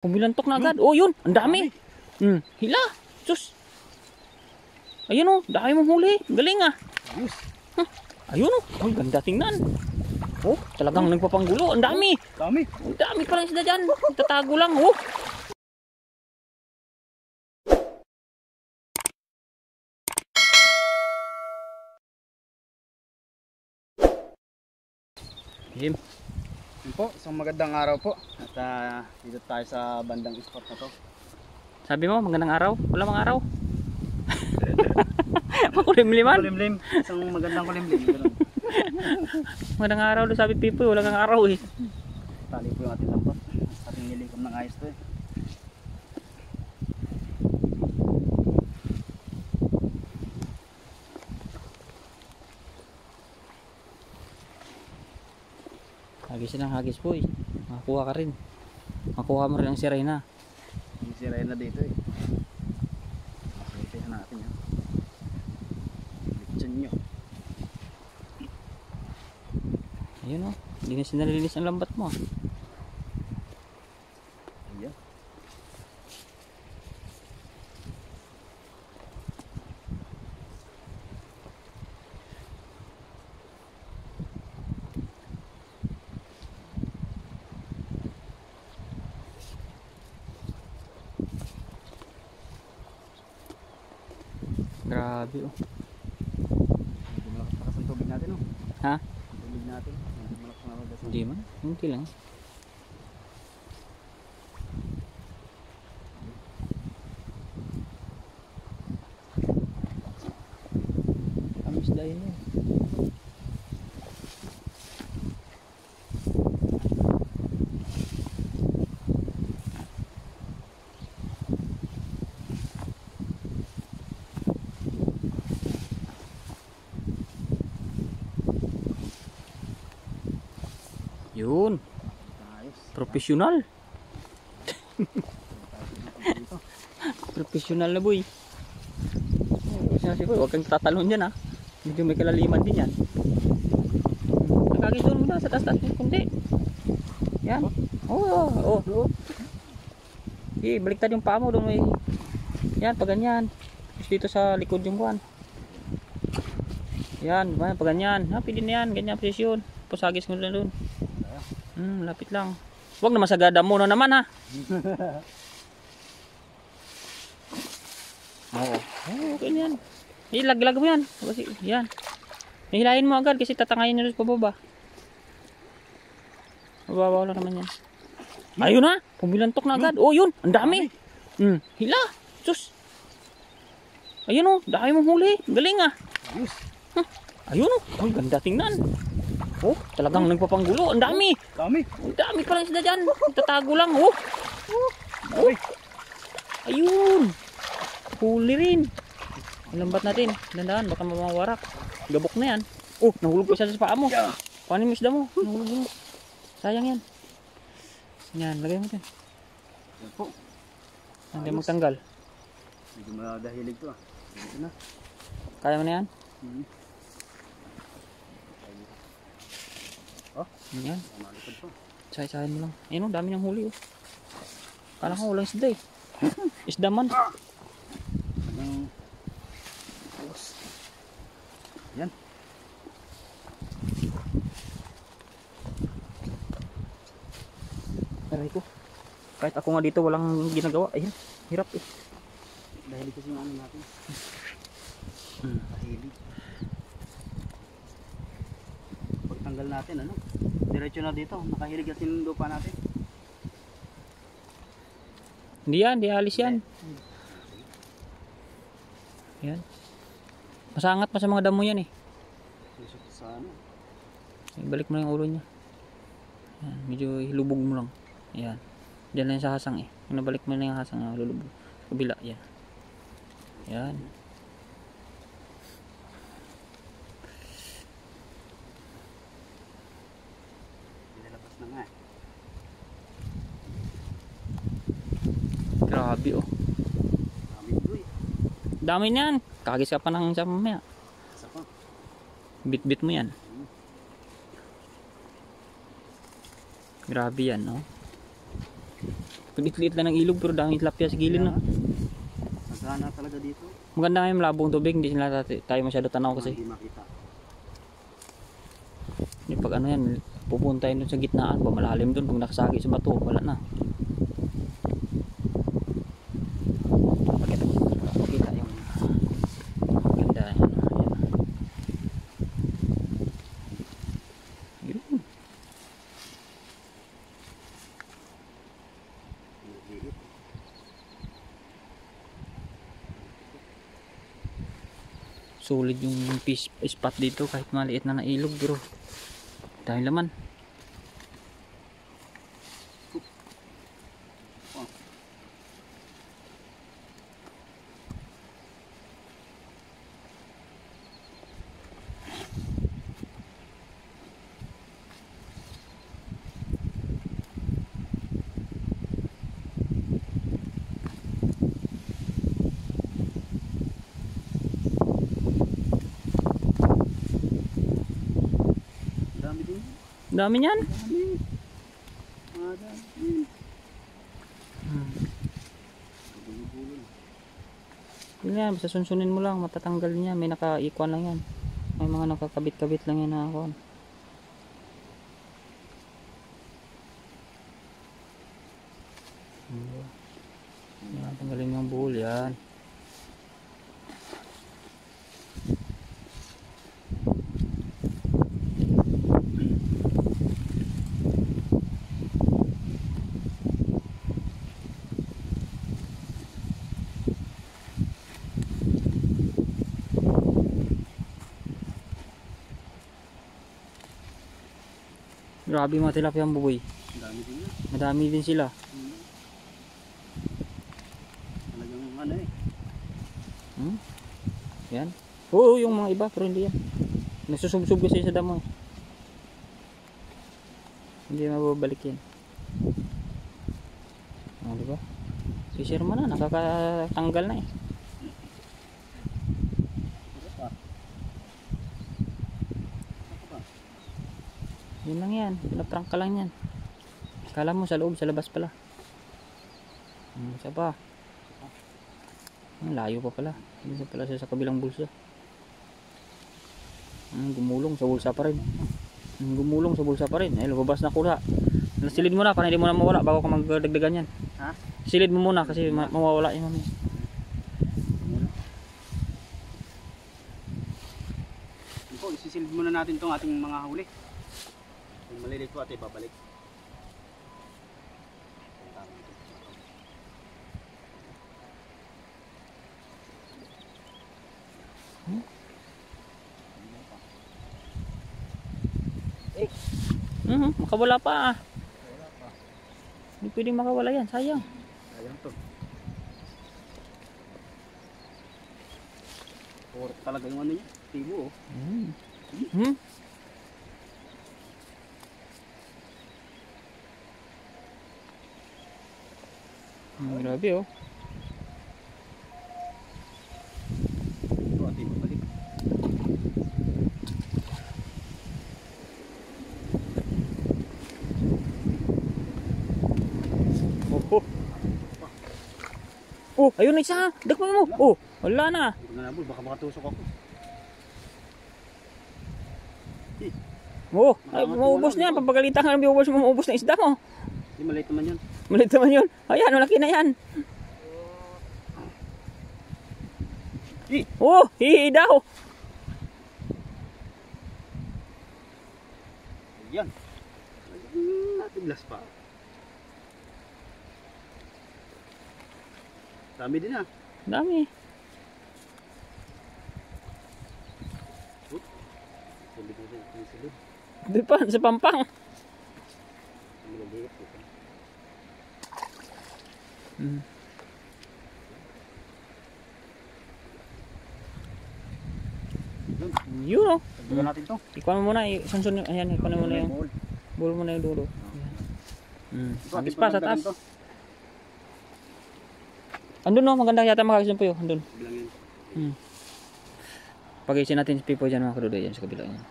Pumilantok na agad. Oh, yun. Ang dami. Hila. Sus. Ayun oh. Dami mong huli. Galing ah. Ayun oh. Ang ganda tingnan. Oh, talagang nagpapanggulo. Ang dami. Dami. Ang dami palang isda dyan. Tatago lang oh. Jim. Yun po, isang magandang araw po. At dito tayo sa bandang spot na to. Sabi mo, magandang araw? Wala mang araw. Makulimliman. Kulimlim. Isang magandang kulimlim. Ganun. Magandang araw doon sabi Pipoy. Wala kang araw eh. Tali po yung ating lampot. Ating nilikom ng ayos to eh. Hagis ng hagis po eh. Makakuha ka rin. Makuha mo rin ang sirena. Yung siray na dito eh. Masitihan natin yun. Litsyon nyo. Ayun oh. Linis na nalinis ang lambat mo. Ayan. Grabe oh. Hindi malakas ang tubig natin oh. Ha? Tubig natin. Hindi malakas ang tubig. Hindi man. Hindi lang. Kamis dahil yun. Yun. Ayos. Profesional. Profesional na boy. Kasi boy, huwag kang tatalon dyan ha. Medyo may kalaliman din yan. Nakagizon mo na sa taas-taas mo kundi. Yan. Oo. Okay, baliktad yung paa mo doon may. Yan, pag ganyan. Tapos dito sa likod yung buwan. Yan, pag ganyan. Ha, pwede na yan. Ganyan posisyon. Pusagis mo na doon. Lapit lang. Huwag na masagada muna naman ha. Oo. Okay na yan. Ilag-lag mo yan. Kasi, yan. Hilahin mo agad kasi tatangayin nyo sa pababa. Mababaw lang naman yan. Ayun na. Pumilantok na agad. Oh yun. Ang dami. Hila. Sus. Ayun oh. Dami mong huli. Galing ah. Ayun oh. Ang ganda tingnan. Oh, talagang nagpapanggulo. Ang dami. Dami. Ang dami palang isda dyan. Tatago lang. Oh. Dami. Ayun. Huli rin. Ang lambat natin. Dandaan. Baka mamawarak. Gabok na yan. Oh, nahulog pa siya sa paa mo. Paano yung isda mo? Nahulog mo. Sayang yan. Yan. Lagay mo dyan. Yan po. Hindi magtanggal. Medyo madahilig to ah. Dito na. Kaya mo na yan? Oh, Yan. malikod po. Sahay-sahin mo lang. Ayun oh, dami niyang huli oh. Kala ko walang isda eh. Isda man. Anong ayos. Yan. Aray ko. Kahit ako nga dito walang ginagawa. Ayun. Hirap eh. Dahilig kasi yung ano natin. Dahilig. Pagtanggal natin ano. Diretso na dito. Nakahilig natin yung lupa natin. Hindi yan. Hindi alis yan. Yan. Masangat pa sa mga damo yan eh. Susok sa ano. Ibalik mo lang yung ulo niya. Yan. Medyo hilubog mo lang. Yan. Diyan lang sa hasang eh. Kung nabalik mo lang yung hasang, lulubog. Kabila. Yan. Yan. Nilabas na nga eh. Grabe oh. Dami ito eh. Dami niyan. Kagis ka pa ng sa mamaya. Isa pa. Bit-bit mo yan. Grabe yan no. Liit-liit lang ng ilog pero daming tilapia sa gilid no. Magana talaga dito. Maganda nga yung malabong tubig, hindi sila tayo masyado tanaw kasi. Hindi makita. Yung pag ano yan, pupunta yun dun sa gitnaan, malalim dun, pag nakasagi sa bato, wala na. Pakita yung ganda yan. Yun. Solid yung fish spot dito kahit maliit na ilog pero dahil laman. Dami din. Dami niyan. Dami. Dami. Yun yan, basta sunsunin mo lang, matatanggal niya. May nakaikuan lang yan. May mga nakakabit-kabit lang yan na ako. Yan, tanggalin yung buhol yan. Grabe mga tilapia ang buboy. Dami din yan. Madami din sila. Talagang ano eh. Yan. Oo, yung mga iba pero hindi yan. Nagsusubsob kasi sa damo eh. Hindi mababalik yan. O, diba? Fisher man na, nakakatanggal na eh. Yun lang yan, pinaprank ka lang yan. Kala mo sa loob, sa labas pala. Isa pa. Layo pa pala. Isa pala siya sa kabilang bulsa. Gumulong sa bulsa pa rin. Gumulong sa bulsa pa rin. Eh, lumabas na kuha. Silid mo na, para hindi mo na mawala bago ka magdagdagan yan. Ha? Silid mo muna kasi mawawala yung mami. Po, isisilid muna natin tong ating mga huli. Kung malilit po at ibabalik. Makawala pa. Hindi pwedeng makawala yan, sayang. Sayang to. Pork talaga yung ano niya, tibo oh. Grabe oh. Ito at ibabalik. Oh, ayun na isa. Dakpan mo. Oh, wala na. Huwag na nabul, baka makatusok ako. Oh, ay, maubos na yan. Papagalitan ka ng biubos mo, maubos na isda mo. Hindi, maliit naman yun. Maliit naman yun. Ayan, malaki na yan. Oh, hihi daw. Ayan. Natiglas pa. Dami din ah. Dami. Silid mo din, silid. Di pa, sa pampang. Maliliit ito. Yun oh. Tagdagan natin to. Ikuha mo muna, sunsun, ayan, ikuha mo na yung bull mo na yung dulo. Agis pa sa taas. Andun no, maganda yata makakasin po yun. Andun. Bilangin. Pag-isin natin si Pipo dyan mga kaduday yan sa kabila yan.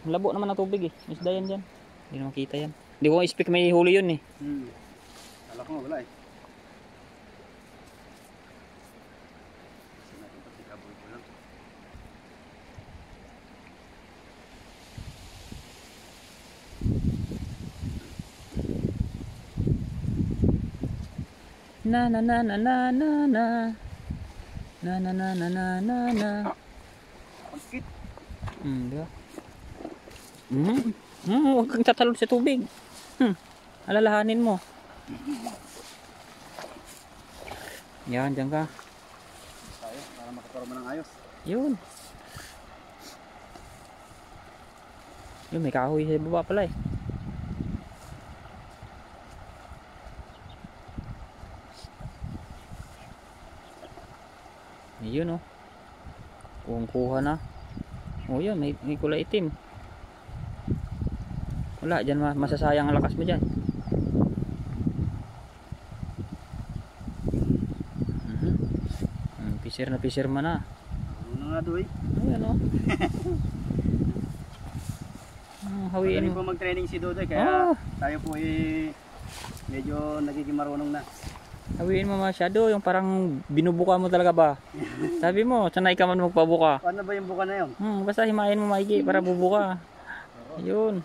Labo naman ang tubig eh. Isda yan dyan. Hindi na makita yan. Hindi ko expect may huli yun eh. Kala ko nga wala eh. Kasi natin ito, tikaboy ko lang. Na na na na na na na. Na na na na na na na. Pagkit. Di ba? Huwag kang tatalon sa tubig. Alalahanin mo. Yan, dyan ka. Tayo, para makaparama ng ayos. Yun. Yun, may kahoy sa baba pala eh. Ayun oh. Kuha na. Oh yun, may kulay itim. Wala, dyan masasayang ang lakas mo dyan. Pisir na pisir man na. Ano na nga doy? Ayan oh. Hawiin Magaling mo. po mag-training si Dodoy, kaya tayo po medyo nagiging marunong na. Hawiin mo masyado, yung parang binubuka mo talaga ba? Sabi mo, sanay ka man magpabuka. Paano ba yung buka na yun? Basta himayin mo maigi para bubuka. Ayun.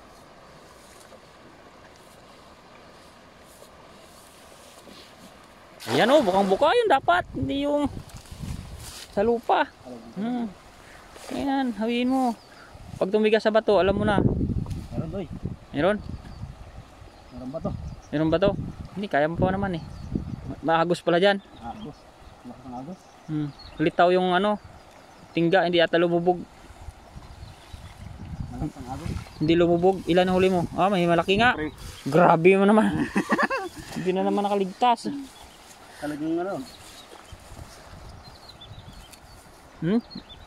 Ayan oh, bukang-buka yun dapat. Hindi yung sa lupa. Ayan, hawiin mo. Pag tumigas sa bato, alam mo na. Meron doy. Meron? Meron ba to? Meron ba to? Hindi, kaya mo pa naman eh. Maagos pala dyan. Agos. Lakas ng agos. Litaw yung ano, tingga, hindi ata lumubog. Lakas ng agos. Hindi lumubog. Ilan na huli mo? May malaki nga. Grabe mo naman. Hindi na naman nakaligtas. Talagang ano?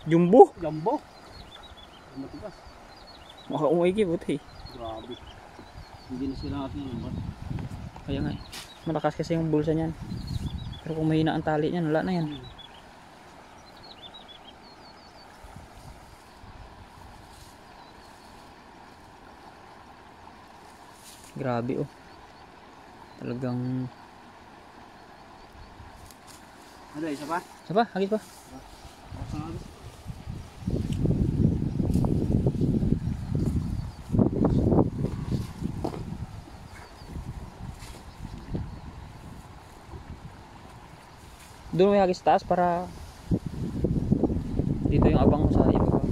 Jumbo. Jumbo. Matigas. Umaigi, buti. Grabe. Hindi na sila natin yung Kaya nga eh. Malakas kasi yung bulsa niyan. Pero kung mahina ang tali niyan, wala na yan. Grabe oh. Talagang... Ano, isa pa? Isa pa? Hagis pa? Lakas ng agos. Doon may hagis taas para dito yung abang mo sa ibaba.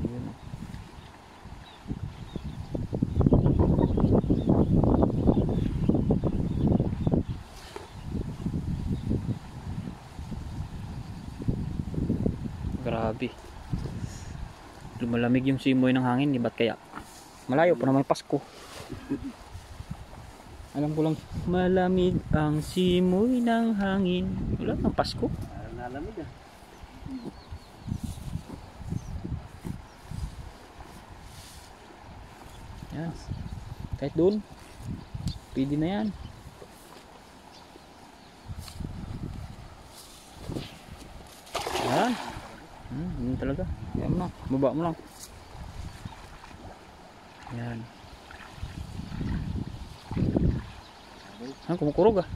Ayun. Grabe. Lumalamig yung simoy ng hangin, di ba't kaya? Malayo pa naman Pasko. Alam ko lang, malamig ang simoy ng hangin. Wala nang Pasko. Parang nalamig ah. Yan. Kahit doon, pwede na yan. Yan. Yun talaga. Yan mo lang. Baba mo lang. Yan. Kumukurog ah.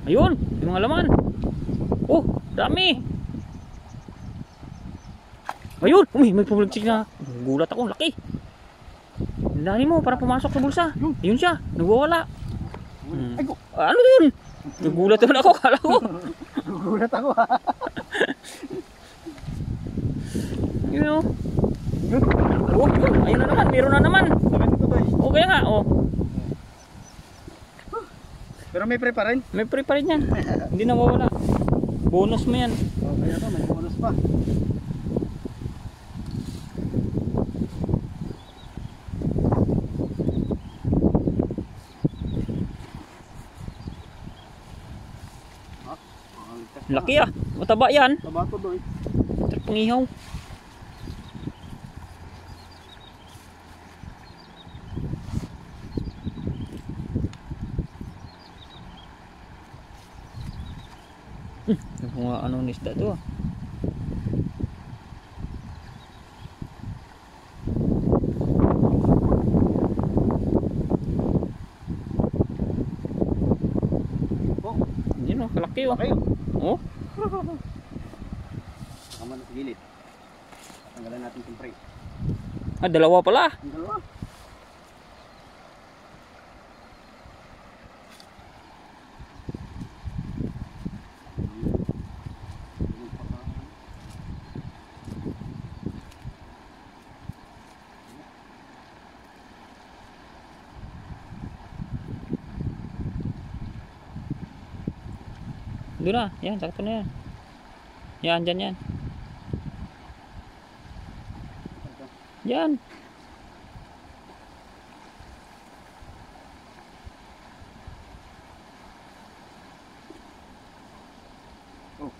Ayun, yung mga laman. Oh, dami. Ayun, may pumulagtsik na. Gulat ako, laki. Dali mo para pumasok sa bulsa. Ayun siya, nagwawala. Ano yun? Nagulat naman ako, kala ko. Nagulat ako ha. Yun o. Oh, ayun na naman, meron na naman. Okay nga, oh. Pero may pre pa rin. May pre pa rin yan. Hindi na mawala. Bonus mo yan. Okay na to, may bonus pa. Laki ah. Mataba yan. Taba to doy. Trip pangihaw. Mga anong isda to ah. Po. Yun oh, kalaki oh. Kayo. Oh, Tama na sa gilid. Tanggalan natin siyempre. dalawa pala. Ang dalawa. Doon na, yan, sakto na yan. Yan, dyan yan. Yan. Oh.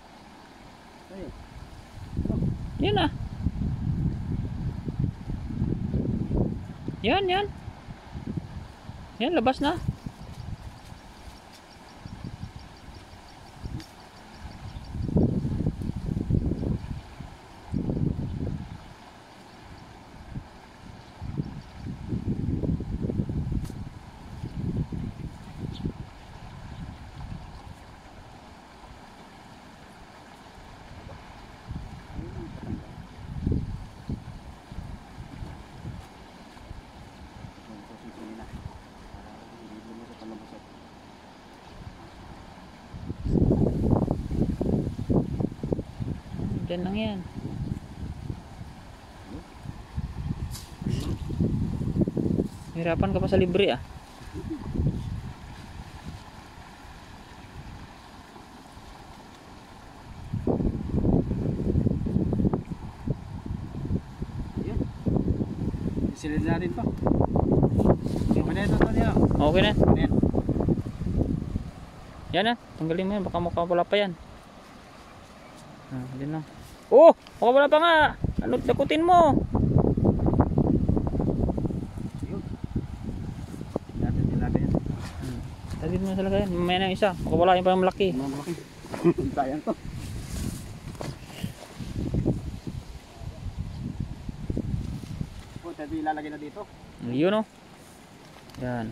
Ayun. Yan na. Yan, yan. Yan, labas na. Dyan lang yan. Hirapan ka pa sa libre ah. Ayan. Isilid natin to. Okay na ito niya. Okay na. Ayan. Yan na. Tanggalin mo yan. Baka makawala pa yan. Yan lang. Oh! Makawala pa nga. Ano, dakutin mo. Ayun. Natin talaga yan. Tagin mo talaga yan. Mamaya na yung isa. Makawala yung parang malaki. Mga malaki. Sayang to. Oh, tayo ilalagay na dito. Yun oh. Yan.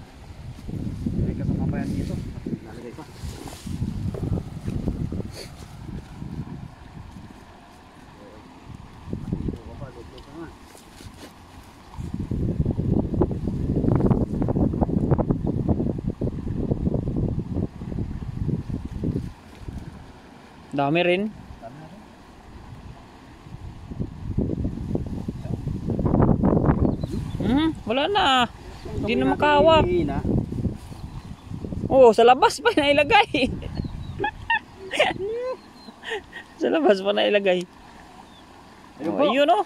May kasama pa yan dito. Ilalagay pa. Dami rin. Wala na. Hindi na makahawak. Oh, sa labas pa nailagay. Sa labas pa nailagay. Ayun Oh, po. ayun oh.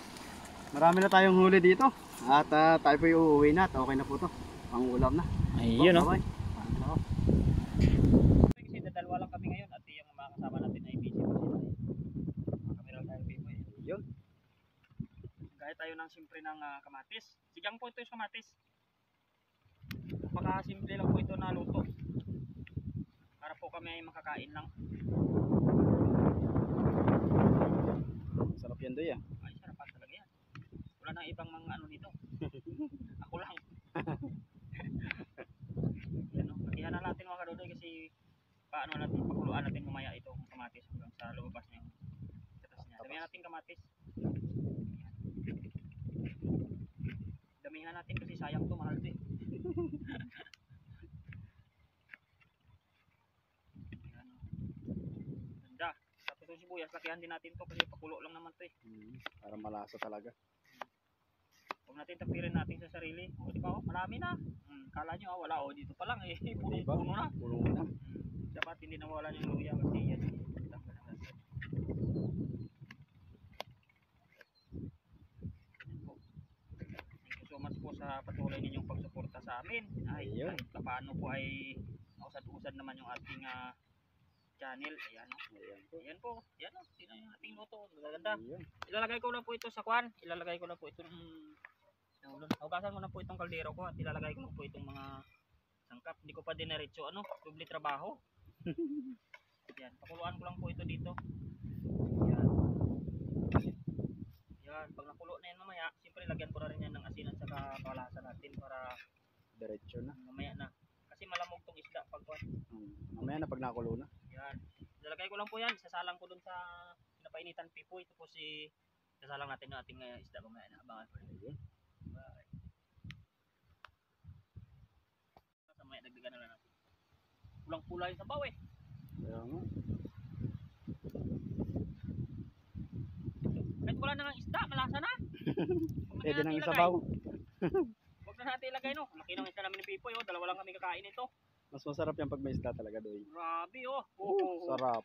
Marami na tayong huli dito. At tayo po yung uuwi na. At okay na po to. Pang ulam na. Ayun oh. Bye-bye. Kasi dalawa lang kami ngayon at yung mga kasama natin ay busy pa sila. Kami lang tayo busy. Yun. Gaya tayo ng simple ng kamatis. Sigang po ito yung kamatis. Napakasimple lang po ito na luto. Para po kami ay makakain lang. Sarap yan doy ah. Ay, sarapan talaga yan. Wala nang ibang mga ano nito. Ako lang. Yan o. Lakihan na natin mga kadodoy kasi paano natin, pakuluan natin mamaya itong kamatis hanggang sa lumabas niya yung katas niya. Damihan natin kamatis. Yan. Damihan natin kasi sayang to, mahal to eh. Yan o. Ganda. Tapos yung sibuyas, lakihan din natin to kasi pakulo lang naman to eh. Para malasa talaga. Huwag natin tapirin natin sa sarili. O di ba, oh, marami na. Kala nyo, wala o, dito pa lang eh. Puno na. Puno na. Dapat hindi nawalan yung luya kasi yan. Thank you so much po sa patuloy ninyong pagsuporta sa amin. Ay, Ayun. kahit paano po ay usad-usad naman yung ating channel. Ayan o. Ayan po. Ayan o. Tingnan yung ating luto. Maganda. Ayun. Ilalagay ko na po ito sa kwan. Ilalagay ko na po itong hugasan ko na po itong kaldero ko at ilalagay ko na po itong mga sangkap. Hindi ko pa diniretso ano, doble trabaho. Yan, pakuluan ko lang po ito dito. Yan. Yan, pag nakulo na yan mamaya, siyempre lagyan ko na rin yan ng asin at saka kalasa natin para Diretso na. mamaya na. Kasi malamog tong isda pag Mamaya na pag nakulo na. yan. Lalagay ko lang po yan, sasalang ko dun sa pinapainitan pipoy. Ito po si sasalang natin ng ating isda mamaya na. Abangan ko rin. Bye. Mamaya dagdagan na lang natin. Pulang-pula yung sabaw eh. Kaya nga. Kahit wala na ng isda, malasa na. Pwede nang isabaw. Huwag na natin ilagay no. Laki ng isda namin ni Pipoy oh. Dalawa lang kami kakain ito. Mas masarap yan pag may isda talaga doy. Grabe oh. Sarap.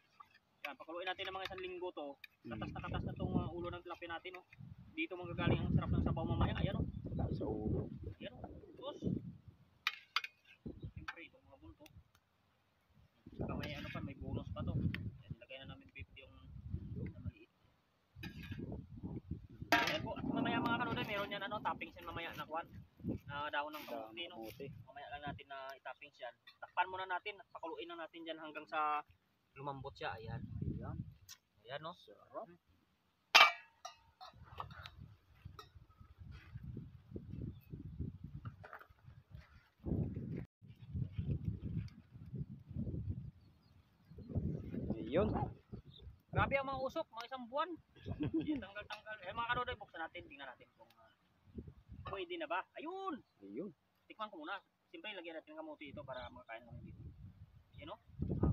Yan, pakuluin natin ng mga isang linggo to. Katas na tong ulo ng tilapia natin oh. Dito manggagaling ang sarap ng sabaw mamaya. Ayan oh. Sa ulo. Ayan oh. Tapos. Siyempre itong mga bunto. Saka may ano pa, may bonus pa to. Yan, ilagay na namin 50 yung na maliit. Ayan po. At mamaya mga kanuday, meron yan ano, toppings yan mamaya na kwan. Na dahon ng kamuti no. Mamaya lang natin na itoppings yan. Takpan muna natin at pakuluin na natin dyan hanggang sa lumambot siya. Ayan. Ayan. Ayan no. Sarap. Ayun. Grabe ang mga usok, mga isang buwan. Yan, tanggal-tanggal. Eh mga kanuday, buksan natin. Tingnan natin kung pwede na ba. Ayun! Ayun. Tikman ko muna. Siyempre, lagyan natin ng kamuti ito para makakain naman dito. Yan o.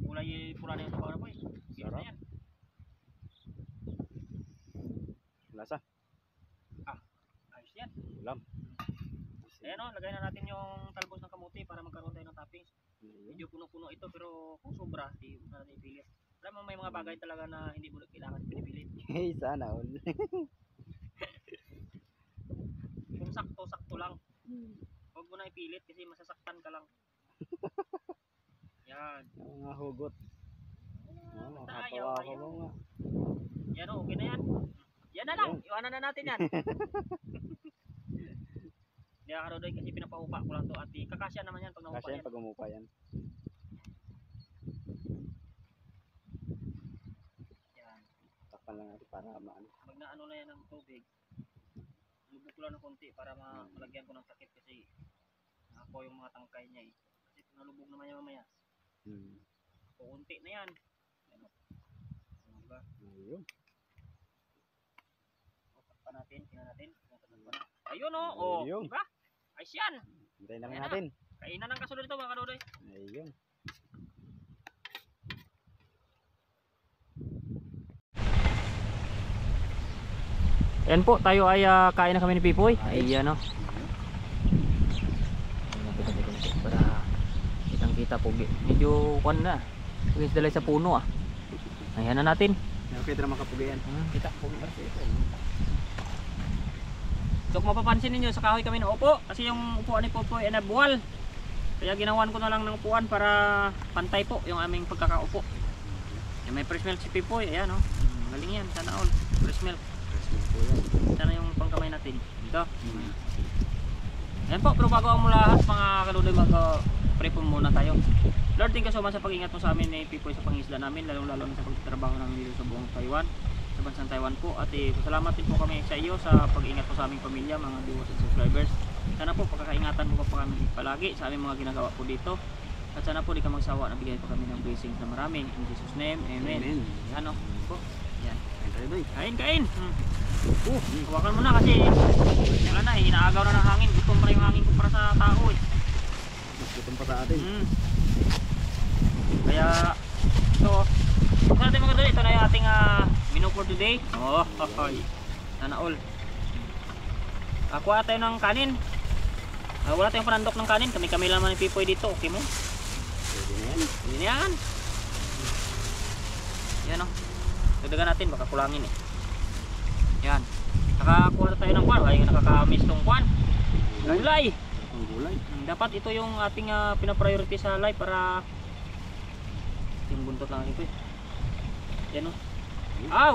Kulay pula na yung sabaw na po eh. Sige na yan. Lasa. Ayos yan. Ulam. Ayan o, lagay na natin yung talbos ng kamuti para magkaroon tayo ng toppings. Medyo puno-puno ito pero kung sobra, di mo natin ipilit. Alam mo may mga bagay talaga na hindi mo kailangan pinipilit. Hey, sana all. Kung sakto-sakto lang. Huwag mo na ipilit kasi masasaktan ka lang. Yan. Mga hugot. Tayo, Nakatawa ko tayo. nga. Yan o, okay na yan. Yan na lang, iwanan na natin yan. Hindi ka doon kasi pinapahupa ko lang to at kakasya naman yan pag nahupa Kasi yan. pag umupa yan. Yan. Takpan lang natin para maano. Pag naano na yan ng tubig, lubog ko lang ng konti para malagyan ko ng takip kasi ako yung mga tangkay niya eh. Kasi nalubog naman yan mamaya. Kunti na yan. Yan o. Diba? Ayun. Takpan natin, tingnan natin. Ayun o, oh, Ayun. diba? Ayos yan. Hintayin lang Ayan natin. Kainan ng kasunod ito mga kanudoy. Ayun. Ayan po, tayo ay kain na kami ni Pipoy. Ayan o. Para kitang kita po. Medyo kwan na. Pagkis dalay sa puno ah. Ayan na natin. Okay, ito naman kapugayan. Kita po. So kung mapapansin ninyo, sa kahoy kami naupo. Kasi yung upuan ni Pipoy ay nabuwal. Kaya ginawan ko na lang ng upuan para pantay po yung aming pagkakaupo. Ayan, may fresh milk si Pipoy. Ayan o. Galing yan. Sana all. Fresh milk. Sana yung pangkamay natin. Dito. Ayan po, pero bago ang lahat mga kaludoy, mag-pray po muna tayo. Lord, thank you so much sa pag-ingat mo sa amin ni Pipoy sa pangisla namin, lalong-lalo na sa pagtatrabaho namin dito sa buong Taiwan, sa bansang Taiwan po. At salamat din po kami sa iyo sa pag-ingat po sa aming pamilya, mga viewers at subscribers. Sana po pagkakaingatan mo pa kami palagi sa aming mga ginagawa po dito. At sana po di ka magsawa na bigay po kami ng blessings na marami. In Jesus name, amen. Yan o. Yan. Kain. Hawakan mo na kasi wala na eh, inaagaw na ng hangin. Gutom pa yung hangin ko para sa tao eh. Mas gutom pa sa atin. Kaya ito, buksan natin mga doon. Ito na yung ating menu for today. Oh, sana all. Kuha tayo ng kanin. Wala tayong panandok ng kanin. Kami lang naman ni Pipoy dito. Okay mo? Pwede na yan. Yan o. Dagdagan natin, baka kulangin eh. Yan. Nakakuha na tayo ng kwan. Ay nakakamiss tong kwan. Gulay. Dapat ito yung ating pinapriority sa life para yung buntot lang ito eh. Yan o.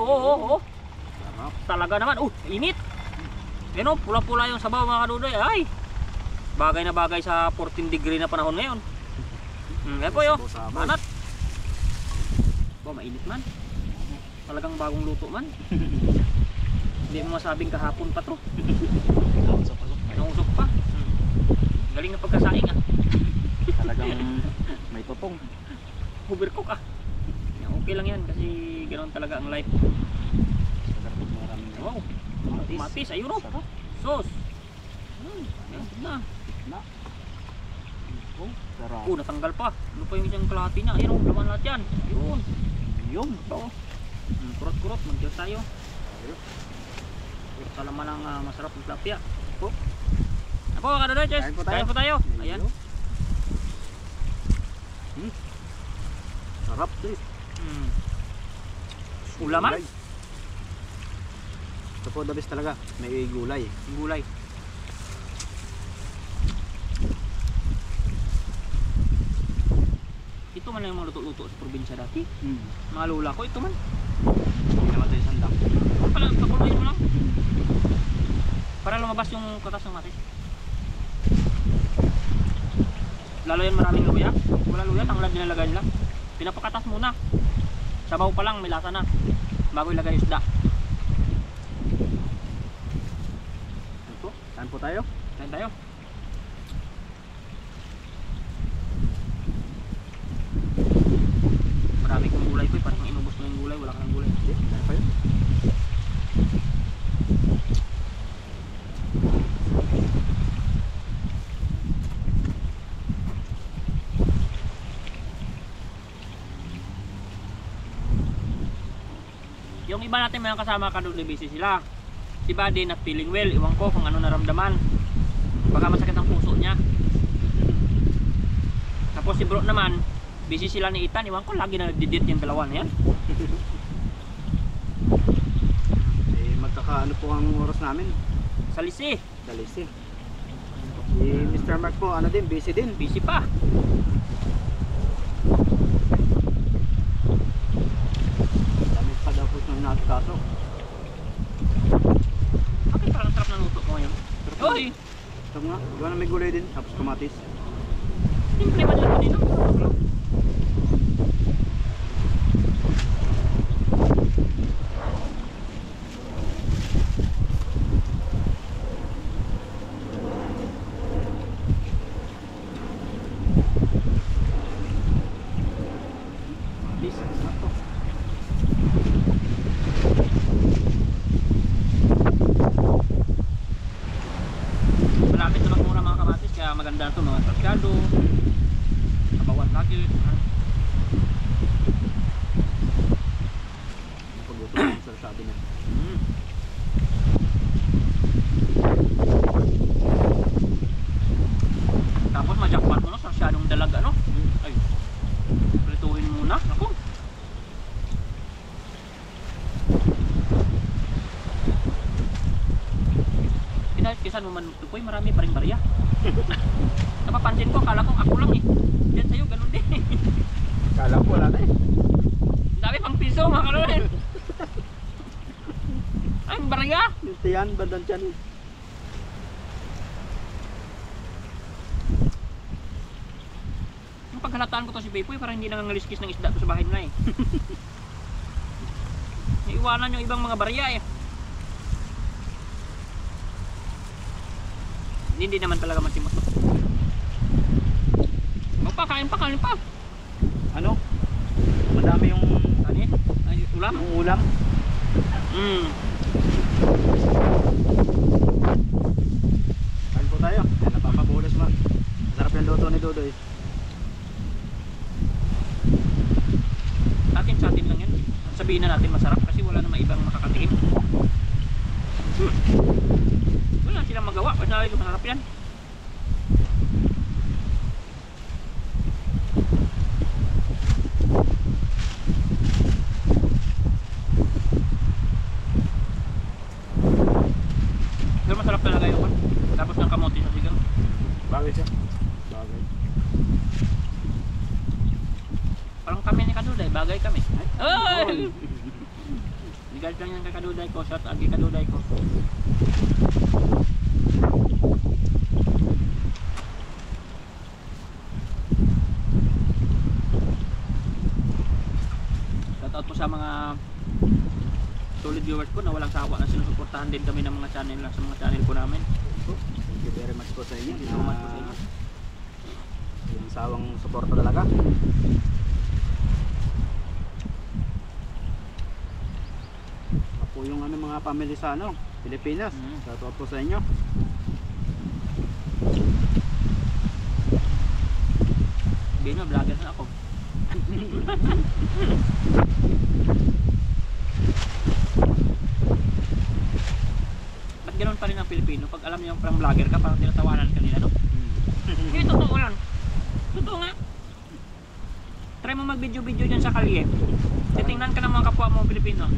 Oo. Talaga naman. Init. Yan o, pula-pula yung sabaw mga kadudoy. Ay, bagay na bagay sa 14 degree na panahon ngayon. Yan po yun. Manat. ko, mainit man. Talagang bagong luto man. Hindi mo masabing kahapon pa to. Nausok pa. Galing na pagkasaing ah. Talagang may totong. Overcook ah. Okay lang yan kasi ganoon talaga ang life. Wow. Matis, ayun o. Sauce. Yan na. Oh, sarap. Natanggal pa. Ano pa yung isang kalahati niya? Ayun o, laman lahat yan. Yun. Yun. Ito. Kurot-kurot, mag-diyos tayo. Kurot naman ang masarap ng tilapia. Ako, kadadoy, Jess. Kain po tayo. Ayan. Sarap, sis. Ulaman? Ito po, the best talaga. May gulay. Gulay. Ito man lang yung mga luto-luto sa probinsya dati. Mga lola ko, ito man. Hindi naman tayo sandang. Pakuloyin mo lang. Para lumabas yung katas ng matis. Lalo yan maraming luya. Wala luya, tanglad nilalagay nila. Pinapakatas muna. Sabaw pa lang, may lasa na. Bago ilagay yung isda. Ito, saan po tayo? Kain tayo. Marami kong gulay ko, parang inubos mo yung gulay, wala ka ng gulay. Saan pa yun? Yung iba natin mga kasama ka doon, busy sila. Si Buddy not feeling well, iwan ko kung ano naramdaman. Baka masakit ang puso niya. Tapos si Bro naman, busy sila ni Ethan, iwan ko lagi na nagdidit yung dalawa na yan. Magkakaano po ang oras namin? Sa lisi, Dalisi. Si Mr. Mark po, ano din, busy din. busy pa. Dami pa daw po ng nakakaso. Bakit parang sarap ng luto ko ngayon? Hoy! Ito nga, di ba na may gulay din, tapos kamatis. Simple man lang kanina. Malapit na magmura mga kamatis, kaya maganda ito mga sarsyado. Kabawan lagi. Pagluto ng sarsyado niya. Tapos majakpan mo no, sarsyadong dalaga no. Ay. Prituhin muna. Ako. Kaysa naman tukoy, marami pa rin barya. Napapansin ko, kala ko ako lang eh. Diyan sa'yo, ganun din eh. Kala ko wala na eh. Ang dami pang piso mga karoon. Ay, barya. Yung tiyan, bandang tiyan eh. Yung paghalataan ko to si Pepoy, parang hindi nangangaliskis ng isda to sa bahay nila eh. Iiwanan yung ibang mga barya eh. Hindi naman talaga matimot to. Kain pa. Ano? Madami yung Ano yun? Ay, ulam? yung ulam. Kain po tayo. Yan, napapabulas ma. Sarap yung luto ni Dodoy. Sa atin lang yan. Sabihin na natin masarap kasi wala namang ibang makakatikim. Wala silang magawa. Basta masarap yan. Pero masarap talaga yun. Tapos ng kamote sa sigang. Bagay siya. Bagay. Parang kami ni Kaduday, bagay kami. Ay! Ay! Ligal lang yan kay Kaduday ko. Shout out kay Kaduday ko. viewers ko na walang sawa na sinusuportahan din kami ng mga channel sa mga channel po namin. Thank you very much po sa inyo. Thank you so much po sa inyo. Yung sawang suporta talaga. Po yung ano, mga family sa ano, Pilipinas. Shoutout po sa inyo. Hindi nyo, vlogger na ako. Ba't ganoon pa rin ang Pilipino? Pag alam nyo yung parang vlogger ka, parang tinatawanan ka nila, no? Hindi, totoo yan. Totoo nga. Try mo mag-video-video dyan sa kalye. Titingnan ka ng mga kapwa mo Pilipino.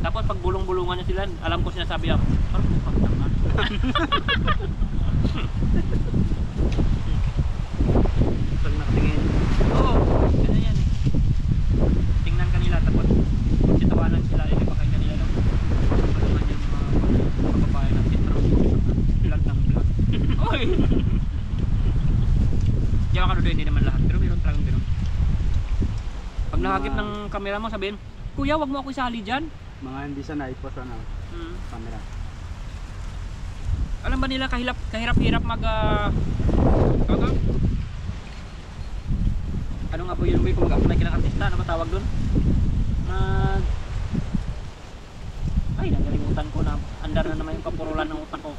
Tapos pag bulong-bulungan niya sila, alam ko sinasabi ako, parang mukhang tanga. Pag nakatingin. Oo, ganyan yan eh. Tingnan ka nila, tapos sitawanan sila, ilipakay ka nila. Bulungan yung mga babae natin, pero vlog ng vlog. Oy! Diyan ka doon, hindi naman lahat, pero mayroon talagang gano'n. Pag nakagip ng camera mo, sabihin, Kuya, wag mo ako isali dyan. Mga hindi sanay po sa ano, camera. Alam ba nila kahirap-hirap mag ano nga po yun, kung mag-apply ka ng artista, ano ba tawag doon? Ay, nagalimutan ko na, andar na naman yung kapurulan ng utak ko.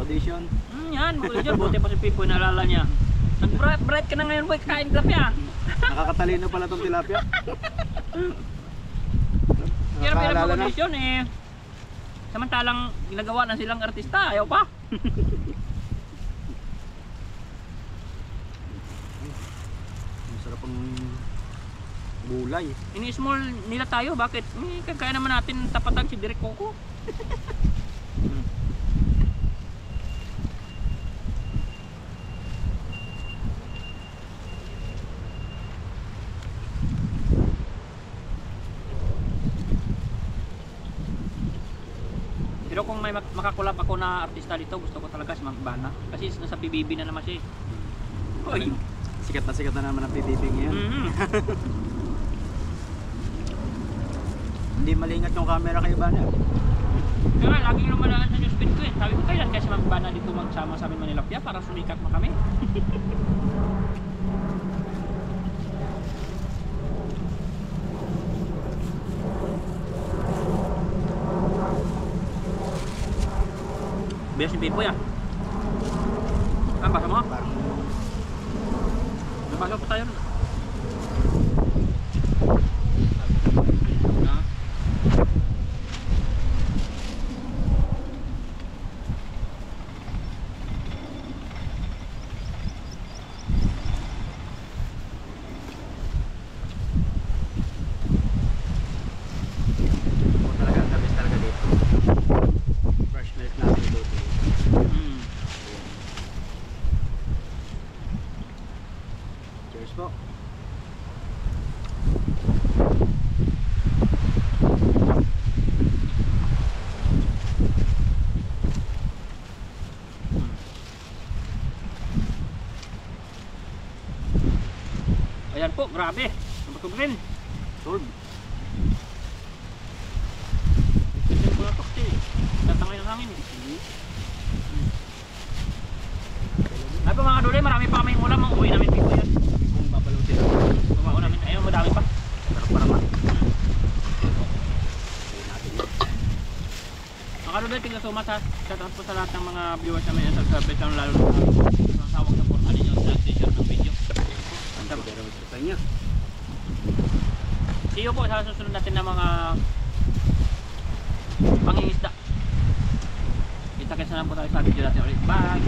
Audition. Yan, mag-audition, buti pa si Pipoy, naalala niya. Nag-bright ka na ngayon, boy, kakain tilapia. Nakakatalino pala tong tilapia. Hirap-hirap mag-audition eh. Samantalang ginagawa na silang artista, ayaw pa. Masarap ang gulay. Ini-small nila tayo, bakit? Kaya naman natin tapatan si Direk Coco. Pero kung may makakulap ako na artista dito, gusto ko talaga si Mang Bana. Kasi nasa PBB na naman siya eh. Oy. Sikat na naman ang PBB ngayon. Hindi malingat yung camera kay Bana. Kaya laging lumalaan sa newsfeed ko eh. Sabi ko, kailan kasi Mang Bana dito magsama sa amin Manilapia para sumikat mo kami. Biar si Pipo ya. Kan basa mo? Napasok po tayo nun. Po. Ayan po, grabe. Nabusog rin. Sold. Kasi ko na tokti. Tatangay ng hangin eh. Ay po mga dulay, marami pa kaming ulam. Uuwi namin Pipo yan. Kung babalutin ako. Kumao namin. Ayun, madami pa. Sarap pa naman. Mga dulay, tignan so much ha. Shoutout po sa lahat ng mga viewers namin at subscribers lang lalo na sawang support ninyo sa nag-share ng video. Ang pero sa inyo. See you po sa susunod natin na mga pangingisda. Kita-kits na lang po tayo sa video natin ulit. Bye!